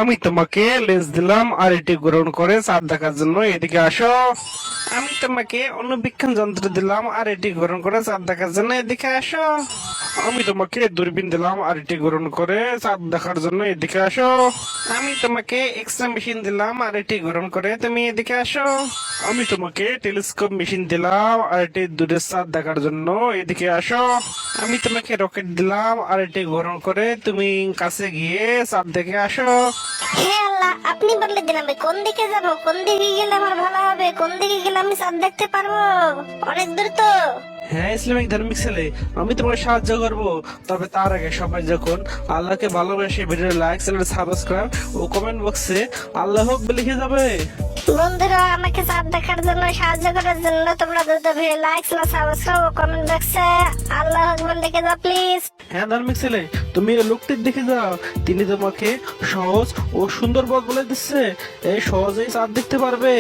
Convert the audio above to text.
আমি তোমাকে লেন্স দিলাম আর এটি গ্রহণ করে চাঁদ দেখার জন্য এদিকে আসো। আমি তোমাকে অনুবীক্ষণ যন্ত্র দিলাম আর এটি গ্রহণ করে চাঁদ দেখার জন্য এদিকে আসো। আমি তোমাকে দূরবীন দিলাম আর এটি গ্রহণ করে চাঁদ দেখার জন্য এদিকে আসো। আমি তোমাকে এক্সরে মেশিন দিলাম আর এটি গ্রহণ করে তুমি এদিকে আসো। আমি তোমাকে টেলিস্কোপ মেশিন দিলাম আর এটি দূরের চাঁদ দেখার জন্য এদিকে আসো। আমি তোমাকে রকেট দিলাম আর এটি গ্রহণ করে তুমি কাছে গিয়ে চাঁদ দেখে আসো। হে আল্লাহ, আপনি বলে দিন আমি কোন দিকে যাব, কোন দিকে গেলে আমার ভালো হবে, কোন দিকে গেলে আমি চাঁদ দেখতে পারবো? অনেক দূর তো। হ্যাঁ ইসলামিক ধার্মিক ছেলে, আমি তোমাকে সাহায্য করব। তবে তার আগে সবাই যখন আল্লাহকে ভালোবেসে ভিডিও লাইক, চ্যানেল সাবস্ক্রাইব ও কমেন্ট বক্সে আল্লাহ হোক লিখে যাবে। বন্ধুরা, আমাকে চাঁদ দেখার জন্য সাহায্য করার জন্য তোমরা দ্রুত ভিডিও লাইক, সাবস্ক্রাইব ও কমেন্ট বক্সে আল্লাহ আকবার লিখে দাও প্লিজ। হ্যাঁ ধার্মিক ছেলে, তুমি এই লোকটির দেখে যাও। তিনি তোমাকে সহজ ও সুন্দর পথ বলে দিচ্ছে, এই সহজেই চাঁদ দেখতে পারবে।